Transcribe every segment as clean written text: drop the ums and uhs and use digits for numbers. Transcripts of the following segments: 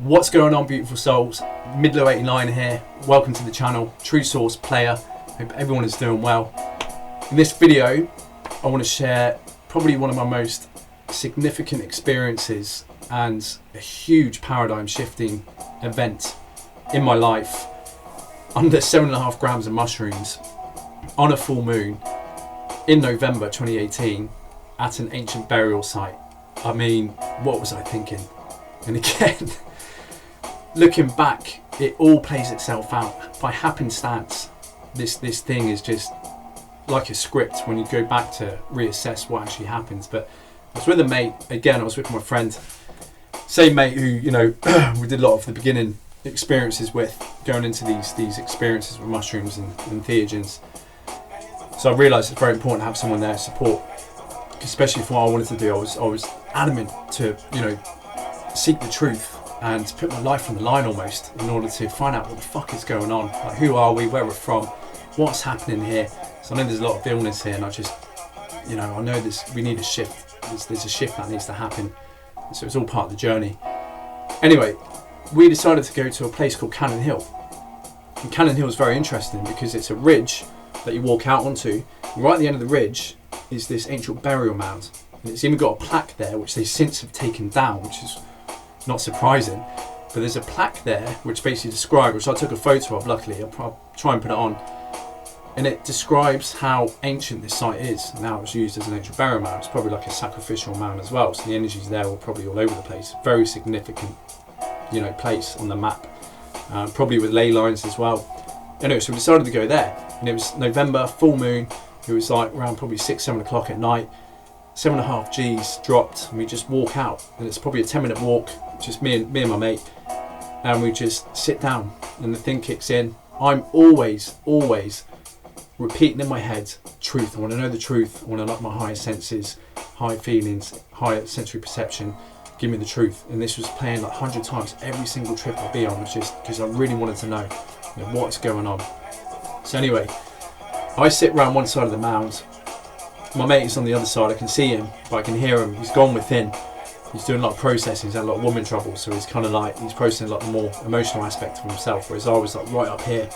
What's going on, beautiful souls? Midlow89 here. Welcome to the channel. True Source Player. Hope everyone is doing well. In this video, I want to share probably one of my most significant experiences and a huge paradigm shifting event in my life. Under 7.5 grams of mushrooms on a full moon in November 2018 at an ancient burial site. I mean, what was I thinking? And again, looking back, it all plays itself out by happenstance. This thing is just like a script when you go back to reassess what actually happens. But I was with a mate, again I was with my friend, same mate who, you know, we did a lot of the beginning experiences with, going into these experiences with mushrooms and theogens. So I realised it's very important to have someone there to support, especially for what I wanted to do. I was adamant to, you know, seek the truth and put my life on the line almost in order to find out what the fuck is going on. Like, who are we, where we're from, what's happening here. So I know there's a lot of illness here, and I just, you know, I know we need a shift. There's a shift that needs to happen. So it's all part of the journey. Anyway, we decided to go to a place called Cannon Hill. And Cannon Hill is very interesting because it's a ridge that you walk out onto. And right at the end of the ridge is this ancient burial mound. And it's even got a plaque there, which they since have taken down, which is not surprising, but there's a plaque there which basically describes, which I took a photo of, luckily I'll try and put it on, and it describes how ancient this site is. Now it's used as an ancient burial mound. It's probably like a sacrificial mound as well, so the energies there are probably all over the place. Very significant, you know, place on the map, probably with ley lines as well. Anyway, so we decided to go there, and it was November, full moon. It was like around probably 6-7 o'clock at night. 7.5 G's dropped, and we just walk out, and it's probably a 10-minute walk, just me and my mate, and we just sit down and the thing kicks in. I'm always repeating in my head, truth. I want to know the truth. I want to like my higher senses, high feelings, higher sensory perception. Give me the truth. And this was playing like 100 times every single trip I'd be on, was just because I really wanted to know, you know, what's going on. So anyway, I sit around one side of the mound. My mate is on the other side. I can see him, but I can hear him. He's gone within. He's doing a lot of processing. He's had a lot of woman trouble, so he's kind of like, he's processing a lot more emotional aspect of himself, whereas I was like right up here,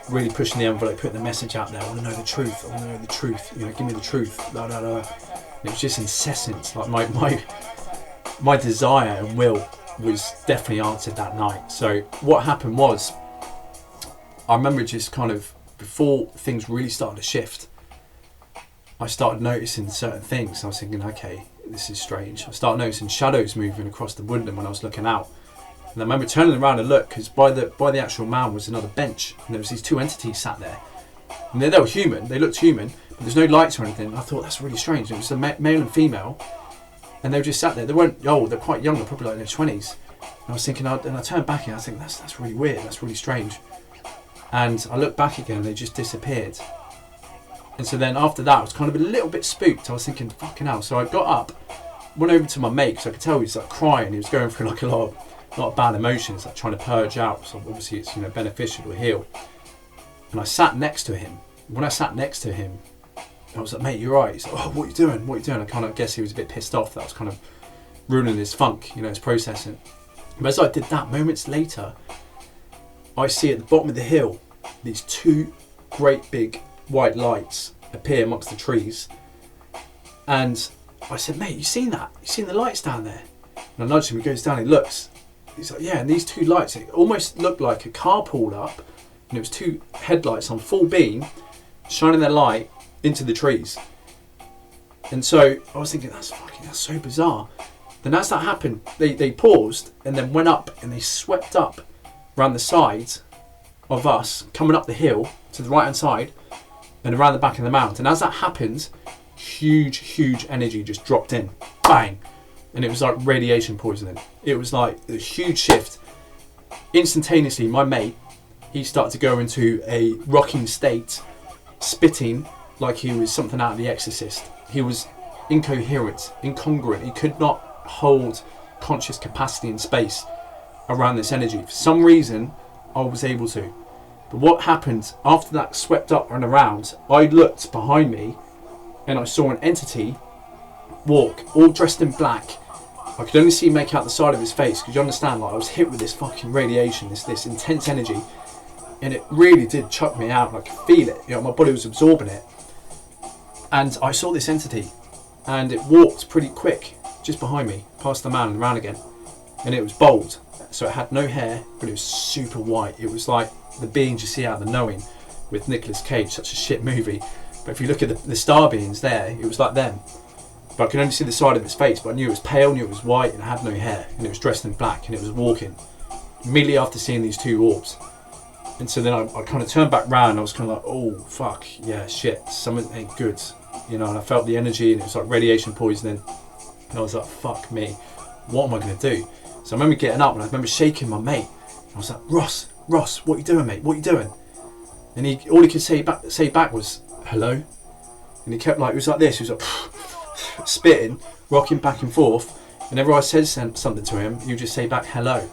really pushing the envelope, putting the message out there. I want to know the truth. I want to know the truth. You know, give me the truth. Blah, blah, blah. It was just incessant. Like my desire and will was definitely answered that night. So what happened was, I remember just kind of, before things really started to shift, I started noticing certain things. I was thinking, okay, this is strange. I started noticing shadows moving across the woodland when I was looking out. And I remember turning around and look, because by the actual mound was another bench, and there was these two entities sat there. And they were human, they looked human, but there's no lights or anything. And I thought, that's really strange. It was a male and female, and they were just sat there. They weren't old, they're quite young, they're probably like in their 20s. And I was thinking, and I turned back and I was thinking, that's really weird, that's really strange. And I looked back again, and they just disappeared. And so then after that, I was kind of a little bit spooked. I was thinking, fucking hell. So I got up, went over to my mate, because I could tell he was like crying. He was going through like a lot of bad emotions, like trying to purge out. So obviously it's, you know, beneficial to heal. And I sat next to him. When I sat next to him, I was like, mate, you're right. He's like, oh, what are you doing? What are you doing? I kind of guess he was a bit pissed off that I was kind of ruining his funk, you know, his processing. But as I did that, moments later, I see at the bottom of the hill, these two great big white lights appear amongst the trees. And I said, mate, you seen that? You seen the lights down there? And I nudged him, he goes down, he looks. He's like, yeah, and these two lights, it almost looked like a car pulled up, and it was two headlights on full beam, shining their light into the trees. And so I was thinking, that's so bizarre. Then as that happened, they paused and then went up, and they swept up around the sides of us, coming up the hill to the right hand side, and around the back of the mound. And as that happened, huge energy just dropped in, bang, and it was like radiation poisoning. It was like a huge shift. Instantaneously, my mate, he started to go into a rocking state, spitting like he was something out of The Exorcist. He was incoherent, incongruent. He could not hold conscious capacity in space around this energy. For some reason, I was able to. But what happened after that swept up and around, I looked behind me and I saw an entity walk, all dressed in black, I could only see him make out the side of his face, because you understand, like, I was hit with this fucking radiation, this intense energy, and it really did chuck me out. I could feel it, you know, my body was absorbing it. And I saw this entity, and it walked pretty quick just behind me, past the man and around again. And it was bald, so it had no hair, but it was super white. It was like the beings you see out of The Knowing with Nicolas Cage, such a shit movie. But if you look at the star beings there, it was like them. But I could only see the side of its face, but I knew it was pale, knew it was white, and it had no hair, and it was dressed in black, and it was walking. Immediately after seeing these two orbs. And so then I kind of turned back round, and I was kind of like, oh, fuck, yeah, shit, something ain't good. You know, and I felt the energy, and it was like radiation poisoning. And I was like, fuck me, what am I going to do? So I remember getting up, and I remember shaking my mate. I was like, Ross, what are you doing, mate? What are you doing? And all he could say back was, hello. And he kept like, it was like this, he was like, spitting, rocking back and forth. And whenever I said something to him, he would just say back, hello.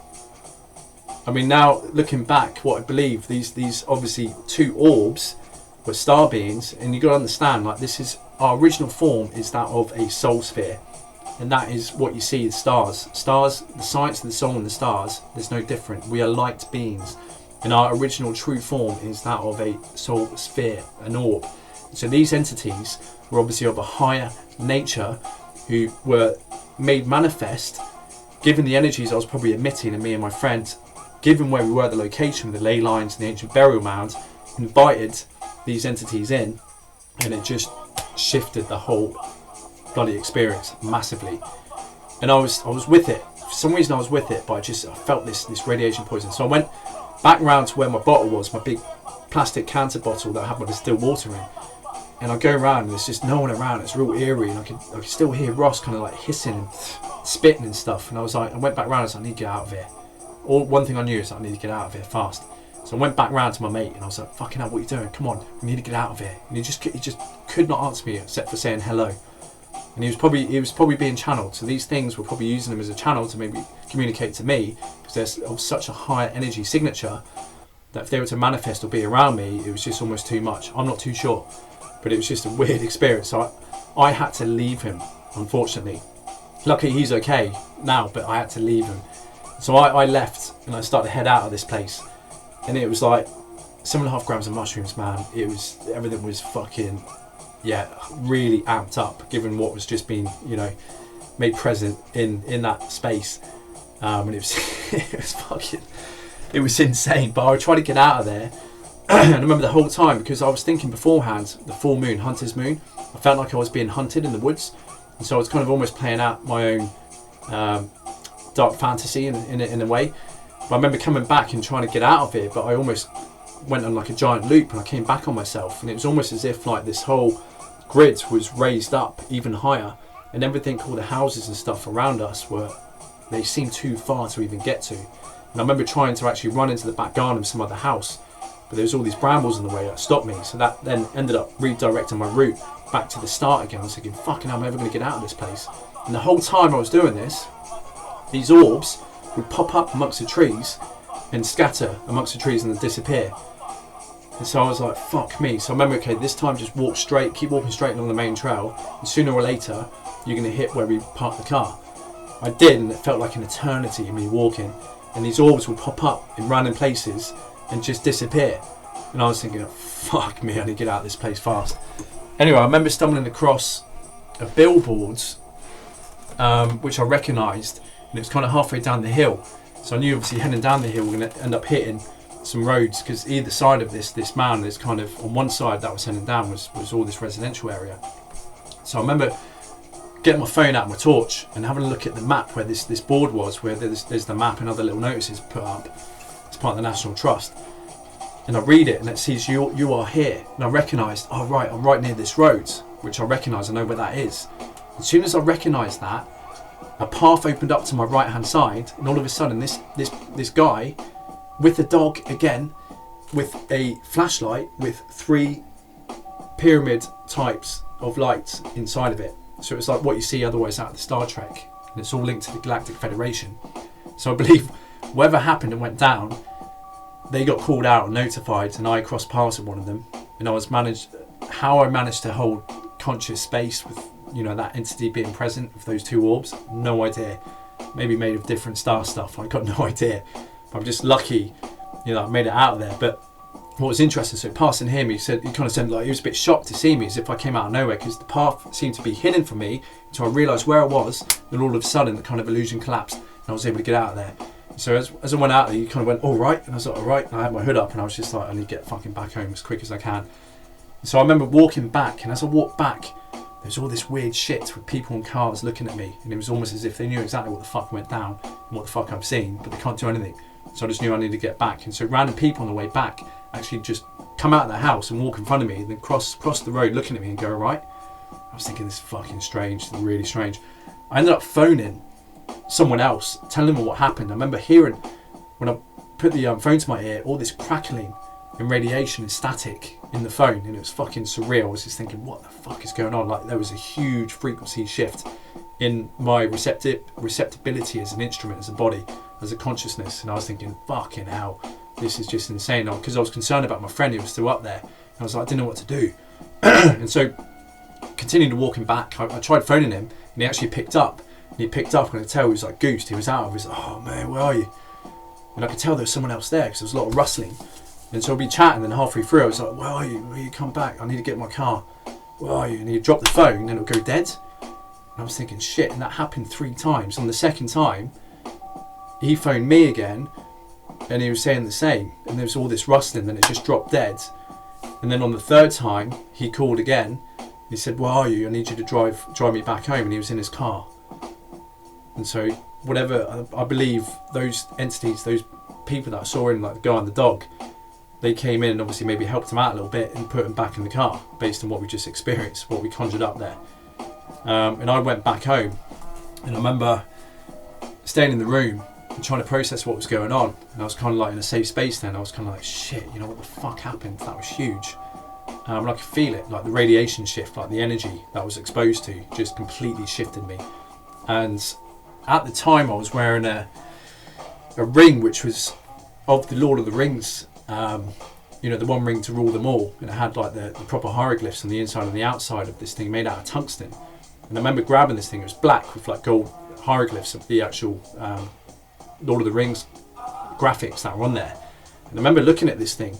I mean, now looking back, what I believe, these obviously two orbs were star beings, and you've got to understand, like, this is, our original form is that of a soul sphere. And that is what you see, the stars. Stars, the science of the soul and the stars, there's no different. We are light beings. And our original true form is that of a soul sphere, an orb. So these entities were obviously of a higher nature, who were made manifest, given the energies I was probably emitting, and me and my friend, given where we were, the location, the ley lines and the ancient burial mounds, invited these entities in, and it just shifted the whole bloody experience massively. And I was with it. For some reason I was with it, but I felt this radiation poison. So I went back round to where my bottle was, my big plastic canter bottle that I had my distilled water in. And I go around, and there's just no one around. It's real eerie, and I could still hear Ross kind of like hissing and spitting and stuff. And I was like, I went back round, and I was like, I need to get out of here. One thing I knew is that I need to get out of here fast. So I went back round to my mate, and I was like, fucking hell, what are you doing? Come on, we need to get out of here. And he just could not answer me except for saying hello. And he was probably being channeled. So these things were probably using him as a channel to maybe communicate to me, because they're of such a higher energy signature that if they were to manifest or be around me, it was just almost too much. I'm not too sure, but it was just a weird experience. So I had to leave him, unfortunately. Luckily he's okay now, but I had to leave him. So I left, and I started to head out of this place, and it was like 7.5 grams of mushrooms, man. Everything was fucking, yeah, really amped up, given what was just being, you know, made present in that space. And it was insane. But I tried to get out of there. And I remember the whole time, because I was thinking beforehand, the full moon, hunter's moon, I felt like I was being hunted in the woods, and so I was kind of almost playing out my own dark fantasy in a way. But I remember coming back and trying to get out of it, but I almost went on like a giant loop, and I came back on myself, and it was almost as if like this whole grid was raised up even higher, and everything, all the houses and stuff around us they seemed too far to even get to. And I remember trying to actually run into the back garden of some other house, but there was all these brambles in the way that stopped me. So that then ended up redirecting my route back to the start again. I was thinking, fucking hell, I'm never going to get out of this place. And the whole time I was doing this, these orbs would pop up amongst the trees and scatter amongst the trees and then disappear. And so I was like, fuck me. So I remember, okay, this time just walk straight, keep walking straight along the main trail, and sooner or later you're going to hit where we parked the car. I did, and it felt like an eternity of me walking, and these orbs would pop up in random places and just disappear. And I was thinking, fuck me, I need to get out of this place fast. Anyway, I remember stumbling across a billboard, which I recognised, and it was kind of halfway down the hill. So I knew, obviously, heading down the hill, we're going to end up hitting some roads, because either side of this mound is kind of, on one side that was heading down was all this residential area. So I remember getting my phone out, my torch, and having a look at the map where this board was, where there's the map and other little notices put up as part of the National Trust. And I read it, and it says you are here. And I recognised, oh right, I'm right near this road, which I recognise, I know where that is. As soon as I recognised that, a path opened up to my right hand side, and all of a sudden this guy with the dog again, with a flashlight with 3 pyramid types of lights inside of it. So it's like what you see otherwise out of the Star Trek, and it's all linked to the Galactic Federation. So I believe whatever happened and went down, they got called out and notified, and I crossed paths with one of them, and how I managed to hold conscious space with you know, that entity being present of those two orbs, no idea. Maybe made of different star stuff, I got no idea. I'm just lucky, you know, I made it out of there. But what was interesting, so passing him, he kind of said like he was a bit shocked to see me, as if I came out of nowhere, because the path seemed to be hidden from me until I realised where I was, and all of a sudden the kind of illusion collapsed and I was able to get out of there. So as I went out there, he kind of went, all right, and I was like, all right, and I had my hood up, and I was just like, I need to get fucking back home as quick as I can. So I remember walking back, and as I walked back, there was all this weird shit with people in cars looking at me, and it was almost as if they knew exactly what the fuck went down and what the fuck I've seen, but they can't do anything. So I just knew I needed to get back. And so random people on the way back actually just come out of their house and walk in front of me, and then cross the road looking at me and go, all right. I was thinking, this is fucking strange, really strange. I ended up phoning someone else, telling them what happened. I remember hearing, when I put the phone to my ear, all this crackling and radiation and static in the phone, and it was fucking surreal. I was just thinking, what the fuck is going on? Like, there was a huge frequency shift in my receptibility as an instrument, as a body, as a consciousness. And I was thinking, fucking hell, this is just insane. Because I was concerned about my friend who was still up there. And I was like, I didn't know what to do. And so, continuing to walking back, I tried phoning him, and he actually picked up. And he picked up, and I could tell he was like goosed. He was out. He was like, oh man, where are you? And I could tell there was someone else there, because there was a lot of rustling. And so I'd be chatting, and then halfway through I was like, where are you? Will you come back? I need to get in my car. Where are you? And he'd drop the phone, and it would go dead. And I was thinking, shit, and that happened 3 times. On the second time, he phoned me again, and he was saying the same. And there was all this rustling, and it just dropped dead. And then on the third time, he called again. He said, where are you? I need you to drive me back home. And he was in his car. And so whatever, I believe those entities, those people that I saw in, like the guy and the dog, they came in and obviously maybe helped him out a little bit and put him back in the car based on what we just experienced, what we conjured up there. And I went back home, and I remember staying in the room and trying to process what was going on. And I was kind of like in a safe space then. I was kind of like, shit, you know, what the fuck happened? That was huge. And I could feel it, like the radiation shift, like the energy that I was exposed to just completely shifted me. And at the time I was wearing a ring which was of the Lord of the Rings, you know, the one ring to rule them all, and it had like the proper hieroglyphs on the inside and the outside of this thing made out of tungsten. And I remember grabbing this thing, it was black with like gold hieroglyphs of the actual Lord of the Rings graphics that were on there. And I remember looking at this thing,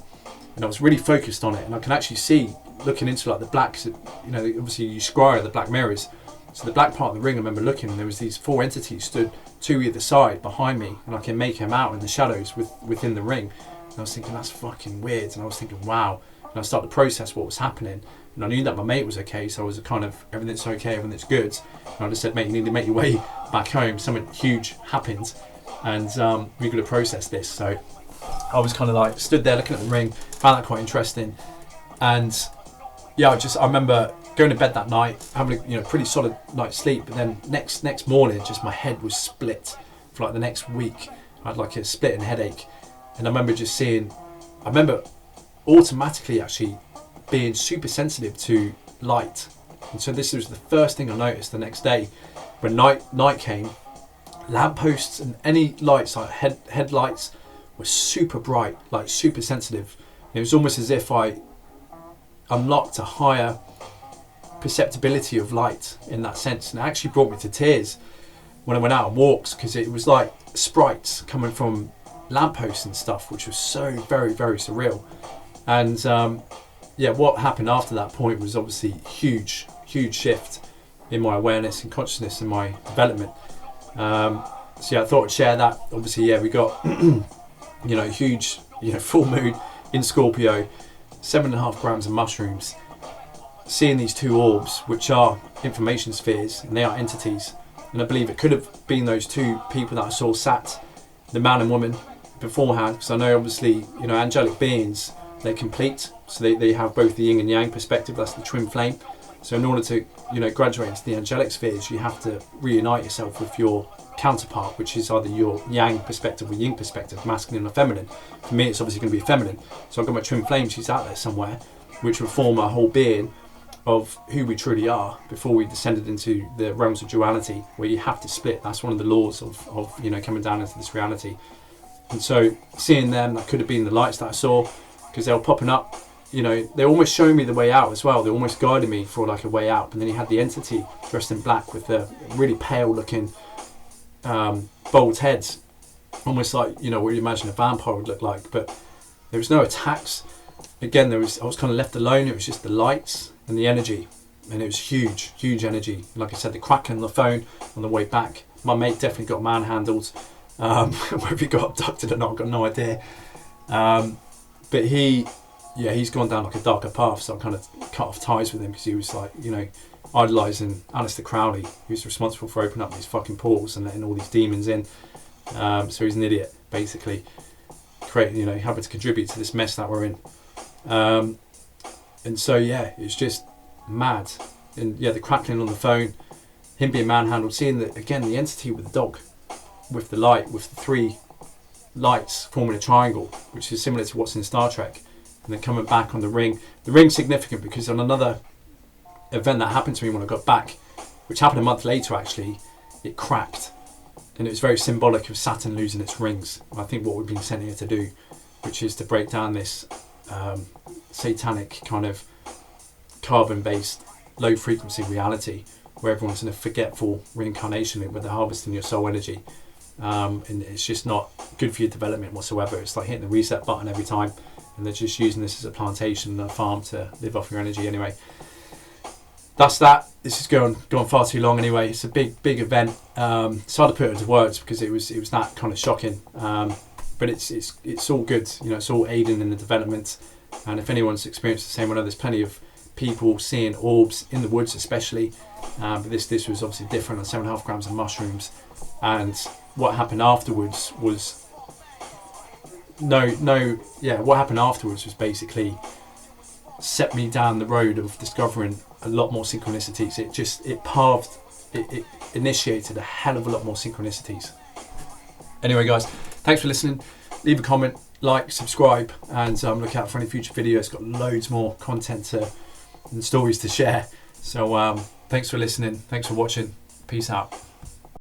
and I was really focused on it, and I can actually see, looking into like the black, you know, obviously you scry the black mirrors. So the black part of the ring, I remember looking, and there was these 4 entities stood 2 either side behind me, and I can make them out in the shadows within the ring. And I was thinking, that's fucking weird. And I was thinking, wow. And I started to process what was happening. And I knew that my mate was okay, so I was kind of, everything's okay, everything's good. And I just said, mate, you need to make your way back home. Something huge happened, and we're going to process this. So I was kind of like stood there looking at the ring, found that quite interesting. And yeah, I remember going to bed that night, having a, you know, pretty solid night's sleep. But then next morning, just my head was split for like the next week. I had like a splitting headache. And I remember just seeing, I remember automatically actually being super sensitive to light. And so this was the first thing I noticed the next day. When night came, lampposts and any lights, like headlights, were super bright, like super sensitive. And it was almost as if I unlocked a higher perceptibility of light in that sense. And it actually brought me to tears when I went out on walks, because it was like sprites coming from lampposts and stuff, which was so very, very surreal. And yeah, what happened after that point was obviously huge shift in my awareness and consciousness and my development. So yeah, I thought I'd share that. Obviously, yeah, we got you know, huge, you know, full moon in Scorpio, 7.5 grams of mushrooms, seeing these 2 orbs, which are information spheres, and they are entities. And I believe it could have been those 2 people that I saw sat, the man and woman, beforehand, because I know obviously, you know, angelic beings, they're complete, so they have both the yin and yang perspective, that's the twin flame. So in order to, you know, graduate into the angelic spheres, you have to reunite yourself with your counterpart, which is either your yang perspective or yin perspective, masculine or feminine. For me, it's obviously going to be feminine. So I've got my twin flame, she's out there somewhere, which will form a whole being of who we truly are before we descended into the realms of duality, where you have to split. That's one of the laws of you know, coming down into this reality. And so seeing them, that could have been the lights that I saw, because they were popping up you know, they're almost showing me the way out as well. They're almost guiding me for like a way out. And then he had the entity dressed in black with the really pale looking bald heads, almost like, you know, what you imagine a vampire would look like. But there was no attacks. Again, I was kind of left alone. It was just the lights and the energy, and it was huge energy. Like I said, the crackling on the phone on the way back. My mate definitely got manhandled. Whether he got abducted or not, I've got no idea. But he's gone down like a darker path, so I kind of cut off ties with him because he was like, you know, idolising Aleister Crowley, who's responsible for opening up these fucking portals and letting all these demons in. So he's an idiot, basically, creating, you know, having to contribute to this mess that we're in. And so yeah, it's just mad. And yeah, the crackling on the phone, him being manhandled, seeing that again, the entity with the dog, with the light, with the 3 lights forming a triangle, which is similar to what's in Star Trek. And then coming back on the ring. The ring's significant because on another event that happened to me when I got back, which happened a month later actually, it cracked. And it was very symbolic of Saturn losing its rings. I think what we've been sent here to do, which is to break down this satanic kind of carbon-based low frequency reality where everyone's in a forgetful reincarnation where they're harvesting your soul energy. And it's just not good for your development whatsoever. It's like hitting the reset button every time, and they're just using this as a plantation and a farm to live off your energy anyway. That's that. This is going far too long anyway. It's a big event. It's hard to put it into words because it was that kind of shocking. But it's all good. You know, it's all aiding in the development. And if anyone's experienced the same, I know there's plenty of people seeing orbs in the woods, especially. But this was obviously different on 7.5 grams of mushrooms. And what happened afterwards was what happened afterwards was basically set me down the road of discovering a lot more synchronicities. It initiated a hell of a lot more synchronicities. Anyway guys, thanks for listening. Leave a comment, like, subscribe, and look out for any future videos. Got loads more content and stories to share. So thanks for listening, thanks for watching, peace out.